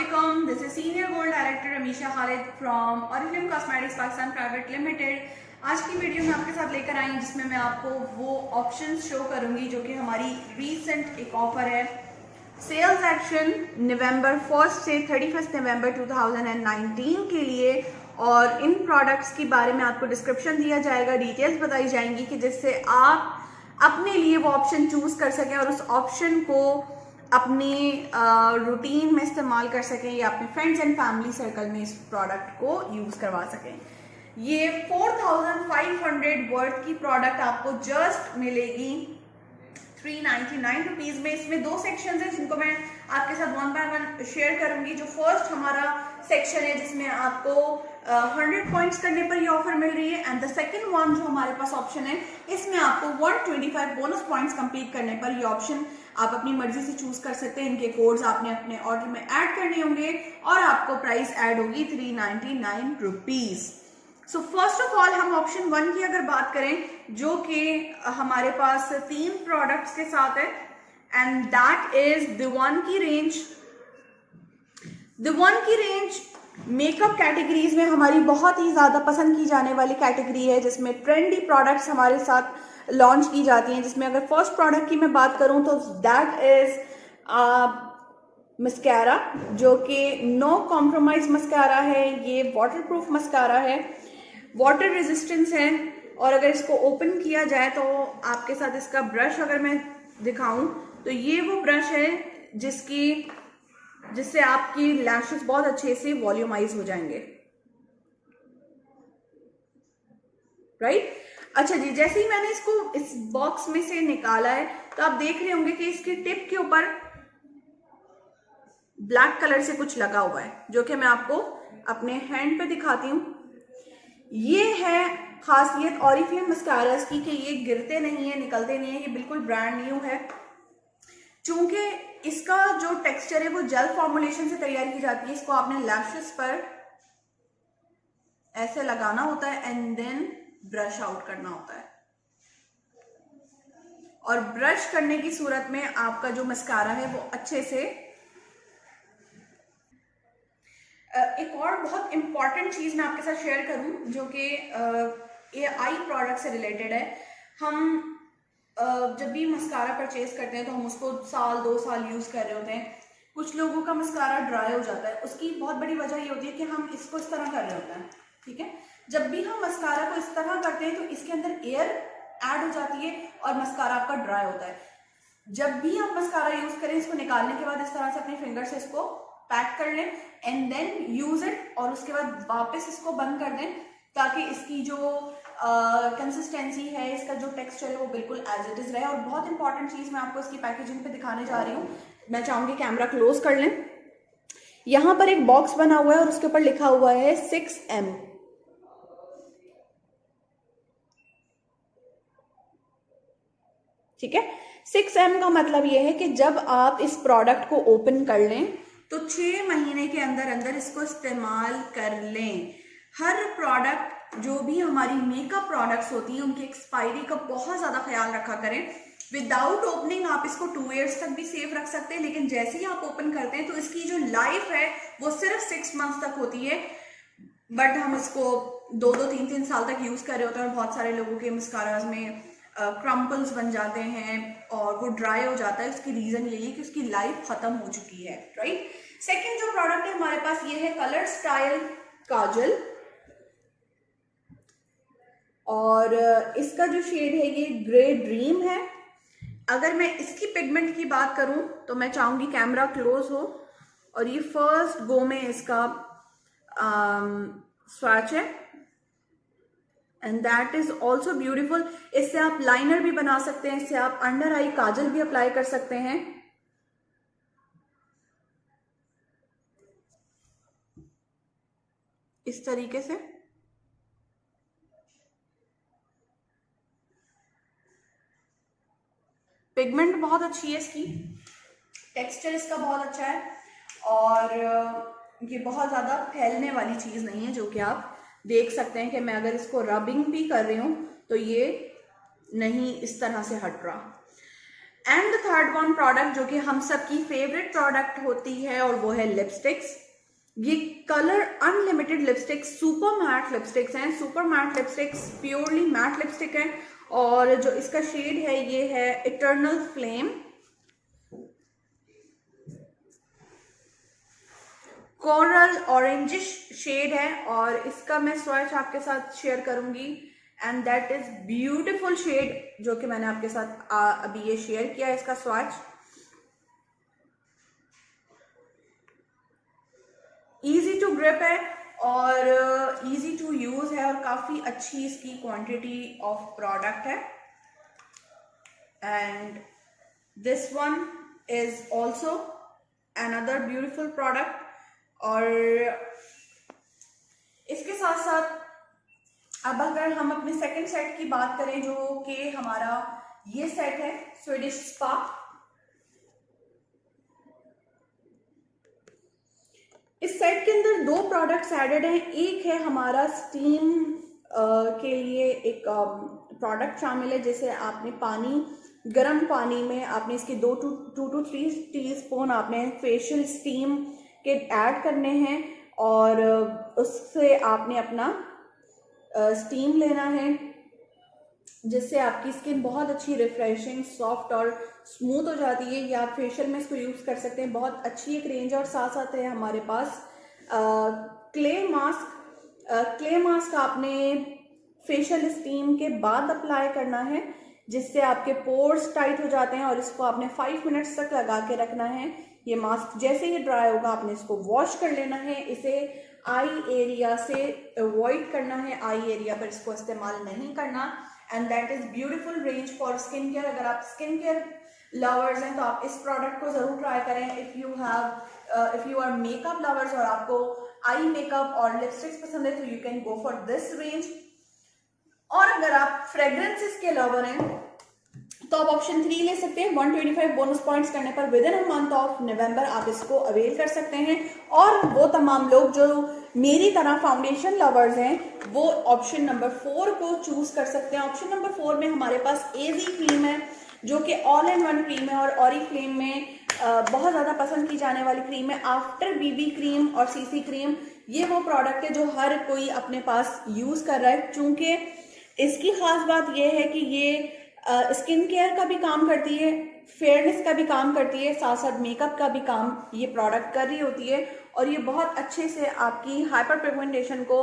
Assalamualaikum. This is Senior Gold Director Amisha Khalid from Oriflame Cosmetics Pakistan Private Limited. आज की video में आपके साथ लेकर आई जिसमें मैं आपको वो ऑप्शंस शो करूंगी जो कि हमारी रीसेंट एक ऑफर है, सेल्स एक्शन नवंबर 1 से 31 नवंबर 2019 के लिए। और इन प्रोडक्ट्स के बारे में आपको डिस्क्रिप्शन दिया जाएगा, डिटेल्स बताई जाएंगी कि जिससे आप अपने लिए वो ऑप्शन चूज कर सकें और उस ऑप्शन को अपनी रूटीन में इस्तेमाल कर सकें या अपने फ्रेंड्स एंड फैमिली सर्कल में इस प्रोडक्ट को यूज करवा सकें। ये 4500 वर्थ की प्रोडक्ट आपको जस्ट मिलेगी 399 रुपीज में। इसमें दो सेक्शन है जिनको मैं आपके साथ वन बाय वन शेयर करूंगी। जो फर्स्ट हमारा सेक्शन है जिसमें आपको 100 पॉइंट्स करने पर ये ऑफर मिल रही है, एंड द सेकंड वन जो हमारे पास ऑप्शन है इसमें आपको 125 बोनस पॉइंट्स कंप्लीट करने पर ये ऑप्शन आप अपनी मर्जी से चूज कर सकते हैं। इनके कोड्स आपने अपने ऑर्डर में ऐड करने होंगे और आपको प्राइस ऐड होगी 399 rupees. So first of all हम ऑप्शन 1 की अगर बात करें जो कि हमारे पास 3 प्रोडक्ट्स के साथ है, and that is the one की रेंज मेकअप कैटेगरीज में हमारी बहुत ही ज्यादा पसंद की जाने वाली कैटेगरी है, जिसमें ट्रेंडी प्रोडक्ट्स हमारे साथ लॉन्च की जाती हैं। जिसमें अगर फर्स्ट प्रोडक्ट की मैं बात करूं तो दैट इज मस्कारा, जो कि नो कॉम्प्रोमाइज मस्कारा है। ये वाटरप्रूफ मस्कारा है, वाटर रेजिस्टेंस है, और अगर इसको ओपन किया जाए तो आपके साथ इसका ब्रश अगर मैं दिखाऊं तो ये वो ब्रश है जिससे आपकी लैशेस बहुत अच्छे से वॉल्यूमाइज हो जाएंगे, राइट। अच्छा जी, जैसे ही मैंने इसको इस बॉक्स में से निकाला है तो आप देख रहे होंगे कि इसके टिप के ऊपर ब्लैक कलर से कुछ लगा हुआ है, जो कि मैं आपको अपने हैंड पे दिखाती हूँ। ये है खासियत ऑरिफ्लेम मस्कारास की कि ये गिरते नहीं है, निकलते नहीं है, ये बिल्कुल ब्रांड न्यू है। चूंकि इसका जो टेक्सचर है वो जेल फॉर्मुलेशन से तैयार की जाती है। इसको आपने लैशेस पर ऐसे लगाना होता है एंड देन ब्रश आउट करना होता है, और ब्रश करने की सूरत में आपका जो मस्कारा है वो अच्छे से। एक और बहुत इंपॉर्टेंट चीज मैं आपके साथ शेयर करूं जो कि ये आई प्रोडक्ट से रिलेटेड है। हम जब भी मस्कारा परचेज करते हैं तो हम उसको 1-2 साल यूज कर रहे होते हैं। कुछ लोगों का मस्कारा ड्राई हो जाता है, उसकी बहुत बड़ी वजह ये होती है कि हम इसको इस तरह कर रहे होते हैं, ठीक है। जब भी हम मस्कारा को इस तरह करते हैं तो इसके अंदर एयर ऐड हो जाती है और मस्कारा आपका ड्राई होता है। जब भी आप मस्कारा यूज करें, इसको निकालने के बाद इस तरह से अपने फिंगर से इसको पैक कर लें एंड देन यूज इट, और उसके बाद वापस इसको बंद कर दें ताकि इसकी जो कंसिस्टेंसी है, इसका जो टेक्सचर है वो बिल्कुल एज इट इज रहे। और बहुत इंपॉर्टेंट चीज मैं आपको इसकी पैकेजिंग पे दिखाने जा रही हूँ। मैं चाहूंगी कैमरा क्लोज कर लें। यहां पर एक बॉक्स बना हुआ है और उसके ऊपर लिखा हुआ है 6M। ठीक है, 6M का मतलब यह है कि जब आप इस प्रोडक्ट को ओपन कर लें तो 6 महीने के अंदर अंदर इसको इस्तेमाल कर लें। हर प्रोडक्ट जो भी हमारी मेकअप प्रोडक्ट्स होती हैं उनकी एक्सपायरी का बहुत ज्यादा ख्याल रखा करें। विदाउट ओपनिंग आप इसको 2 इयर्स तक भी सेफ रख सकते हैं, लेकिन जैसे ही आप ओपन करते हैं तो इसकी जो लाइफ है वो सिर्फ 6 मंथ्स तक होती है, बट हम इसको 2-2, 3-3 साल तक यूज कर रहे होते हैं। और बहुत सारे लोगों के मस्काराज में क्रम्पल्स बन जाते हैं और वो ड्राई हो जाता है। उसकी रीजन यही है कि उसकी लाइफ खत्म हो चुकी है, राइट। सेकेंड जो प्रोडक्ट है हमारे पास ये है कलर स्टाइल काजल, और इसका जो शेड है ये ग्रे ड्रीम है। अगर मैं इसकी पिगमेंट की बात करूं तो मैं चाहूंगी कैमरा क्लोज हो, और ये फर्स्ट गो में इसका स्वैच है, and that is also beautiful. इससे आप लाइनर भी बना सकते हैं, इससे आप अंडर आई काजल भी अप्लाई कर सकते हैं। इस तरीके से पिगमेंट बहुत अच्छी है इसकी, टेक्सचर इसका बहुत अच्छा है, और ये बहुत ज़्यादा फैलने वाली चीज़ नहीं है, जो कि आप देख सकते हैं कि मैं अगर इसको रबिंग भी कर रही हूँ तो ये नहीं इस तरह से हट रहा। And the third one product जो कि हम सबकी फेवरेट प्रोडक्ट होती है, और वो है लिपस्टिक्स। ये colour unlimited lipsticks super matte lipsticks हैं। Super matte lipsticks purely matte lipstick है, और जो इसका शेड है ये है eternal flame. Coral orangish shade है, और इसका मैं स्वैच आपके साथ शेयर करूंगी, and that is beautiful shade जो कि मैंने आपके साथ अभी ये शेयर किया है। इसका स्वैच इजी टू ग्रिप है और इजी टू यूज है, और काफी अच्छी इसकी क्वांटिटी ऑफ प्रोडक्ट है। And this one is also another beautiful product. और इसके साथ साथ अब अगर हम अपने सेकंड सेट की बात करें, जो कि हमारा ये सेट है स्वीडिश स्पा। इस सेट के अंदर दो प्रोडक्ट्स एडेड हैं। एक है हमारा स्टीम के लिए एक प्रोडक्ट शामिल है, जैसे आपने गर्म पानी में आपने इसकी 2 to 3 टीस्पून आपने फेशियल स्टीम के ऐड करने हैं, और उससे आपने अपना स्टीम लेना है, जिससे आपकी स्किन बहुत अच्छी रिफ्रेशिंग, सॉफ्ट और स्मूथ हो जाती है। या आप फेशियल में इसको यूज़ कर सकते हैं, बहुत अच्छी एक रेंज है। और साथ साथ है हमारे पास क्ले मास्क। क्ले मास्क आपने फेशियल स्टीम के बाद अप्लाई करना है, जिससे आपके पोर्स टाइट हो जाते हैं, और इसको आपने 5 मिनट्स तक लगा के रखना है। ये मास्क जैसे ही ड्राई होगा आपने इसको वॉश कर लेना है। इसे आई एरिया से अवॉइड करना है, आई एरिया पर इसको इस्तेमाल नहीं करना। And that is beautiful range for skin care. अगर आप स्किन केयर लवर्स हैं तो आप इस प्रोडक्ट को जरूर ट्राई करें। If you are makeup lovers और आपको आई मेकअप और लिपस्टिक्स पसंद है तो you can go for this range. और अगर आप फ्रेग्रेंसेस के लवर हैं तो आप ऑप्शन 3 ले सकते हैं। 125 बोनस पॉइंट्स करने पर with in a month of November आप इसको अवेल कर सकते हैं। और वो तमाम लोग जो मेरी तरह फाउंडेशन लवर्स हैं वो ऑप्शन नंबर 4 को चूज कर सकते हैं। ऑप्शन नंबर 4 में हमारे पास एजी क्रीम है, जो कि ऑल इन वन क्रीम है, और ऑरिफ्लेम में बहुत ज़्यादा पसंद की जाने वाली क्रीम है। आफ्टर बीबी क्रीम और सीसी क्रीम, ये वो प्रोडक्ट है जो हर कोई अपने पास यूज़ कर रहा है। चूँकि इसकी खास बात यह है कि ये स्किन केयर का भी काम करती है, फेयरनेस का भी काम करती है, साथ साथ मेकअप का भी काम ये प्रोडक्ट कर रही होती है, और ये बहुत अच्छे से आपकी हाइपर पिगमेंटेशन को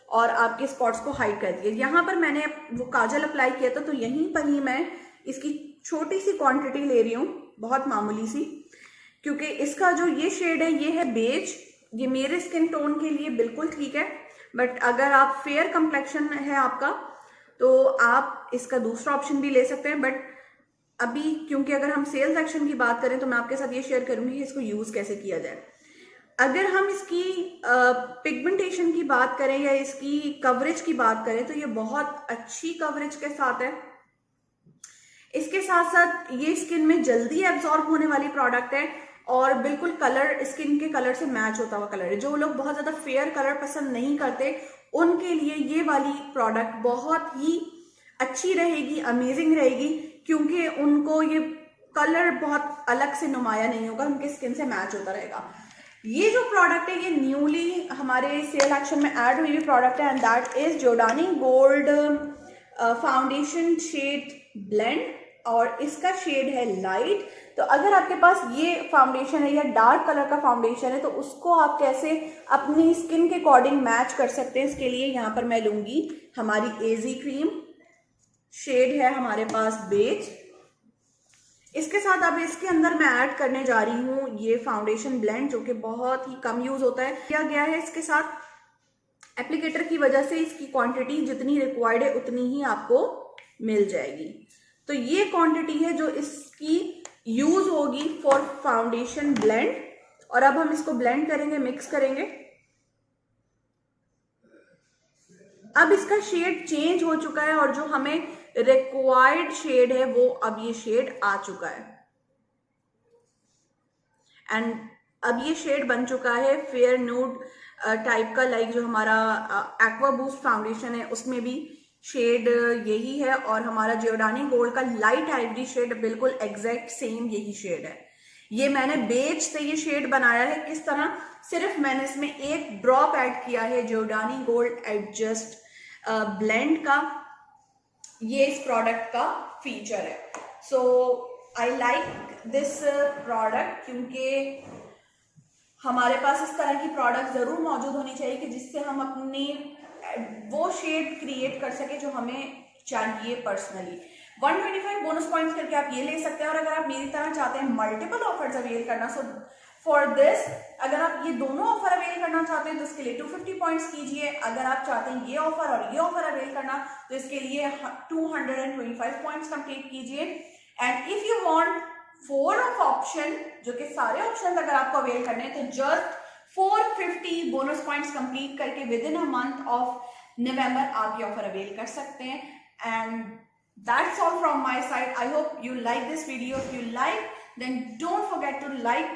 और आपके स्पॉट्स को हाइड करती है। यहाँ पर मैंने वो काजल अप्लाई किया था, तो यहीं पर ही मैं इसकी छोटी सी क्वांटिटी ले रही हूँ, बहुत मामूली सी, क्योंकि इसका जो ये शेड है ये है बेज। ये मेरे स्किन टोन के लिए बिल्कुल ठीक है, बट अगर आप फेयर कंप्लेक्शन है आपका तो आप इसका दूसरा ऑप्शन भी ले सकते हैं। बट अभी क्योंकि अगर हम सेल्स एक्शन की बात करें तो मैं आपके साथ ये शेयर करूंगी कि इसको यूज कैसे किया जाए। अगर हम इसकी पिगमेंटेशन की बात करें या इसकी कवरेज की बात करें तो ये बहुत अच्छी कवरेज के साथ है। इसके साथ साथ ये स्किन में जल्दी एब्जॉर्ब होने वाली प्रोडक्ट है, और बिल्कुल कलर स्किन के कलर से मैच होता हुआ कलर है। जो लोग बहुत ज्यादा फेयर कलर पसंद नहीं करते उनके लिए ये वाली प्रोडक्ट बहुत ही अच्छी रहेगी, अमेजिंग रहेगी, क्योंकि उनको ये कलर बहुत अलग से नुमाया नहीं होगा, उनके स्किन से मैच होता रहेगा। ये जो प्रोडक्ट है ये न्यूली हमारे सेल एक्शन में ऐड हुई प्रोडक्ट है, and that is Giordani gold foundation shade blend, और इसका शेड है लाइट। तो अगर आपके पास ये फाउंडेशन है या डार्क कलर का फाउंडेशन है तो उसको आप कैसे अपनी स्किन के अकॉर्डिंग मैच कर सकते हैं, इसके लिए यहाँ पर मैं लूंगी हमारी एजी क्रीम, शेड है हमारे पास बेज। इसके साथ अब इसके अंदर मैं ऐड करने जा रही हूँ ये फाउंडेशन ब्लेंड, जो कि बहुत ही कम यूज होता है, किया गया है इसके साथ एप्लीकेटर की वजह से इसकी क्वांटिटी जितनी रिक्वायर्ड है उतनी ही आपको मिल जाएगी। तो ये क्वांटिटी है जो इसकी यूज होगी फॉर फाउंडेशन ब्लेंड। और अब हम इसको ब्लेंड करेंगे, मिक्स करेंगे। अब इसका शेड चेंज हो चुका है, और जो हमें रिक्वायर्ड शेड है वो अब ये शेड आ चुका है, एंड अब ये शेड बन चुका है फेयर न्यूड टाइप का, लाइक जो हमारा एक्वा बूस्ट फाउंडेशन है उसमें भी शेड यही है और हमारा जियोडानी गोल्ड का लाइट आइवरी शेड बिल्कुल एग्जैक्ट सेम यही शेड है। ये मैंने बेज से ये शेड बनाया है। किस तरह, सिर्फ मैंने इसमें एक ड्रॉप ऐड किया है जियोडानी गोल्ड एडजस्ट ब्लेंड का। ये इस प्रोडक्ट का फीचर है। सो आई लाइक दिस प्रोडक्ट क्योंकि हमारे पास इस तरह की प्रोडक्ट जरूर मौजूद होनी चाहिए कि जिससे हम अपनी वो शेड क्रिएट कर सके जो हमें चाहिए पर्सनली। 125 बोनस पॉइंट्स करके आप ये ले सकते हैं। और अगर आप मेरी तरह चाहते हैं मल्टीपल ऑफर्स अवेल करना, सो फॉर दिस अगर आप ये दोनों ऑफर अवेल करना चाहते हैं तो इसके लिए 250 पॉइंट्स कीजिए। अगर आप चाहते हैं ये ऑफर और ये ऑफर अवेल करना तो इसके लिए 225 पॉइंट्स कंप्लीट कीजिए। And if you want 4 of option, जो कि सारे ऑप्शन अगर आपको अवेल करने हैं, तो जस्ट 450 बोनस पॉइंट्स कंप्लीट करके with in a month of November आप ये ऑफर अवेल कर सकते हैं। And that's all from my side. I hope you like this video. If you like, then don't forget to like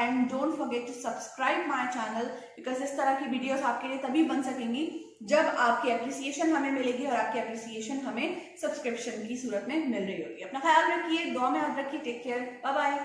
and don't forget to subscribe my channel, because इस तरह की videos आपके लिए तभी बन सकेंगी जब आपकी एप्रिसिएशन हमें मिलेगी और आपकी एप्रिसिएशन हमें सब्सक्रिप्शन की सूरत में मिल रही होगी। अपना ख्याल रखिए, दुआ में याद रखिए। Take care, bye bye.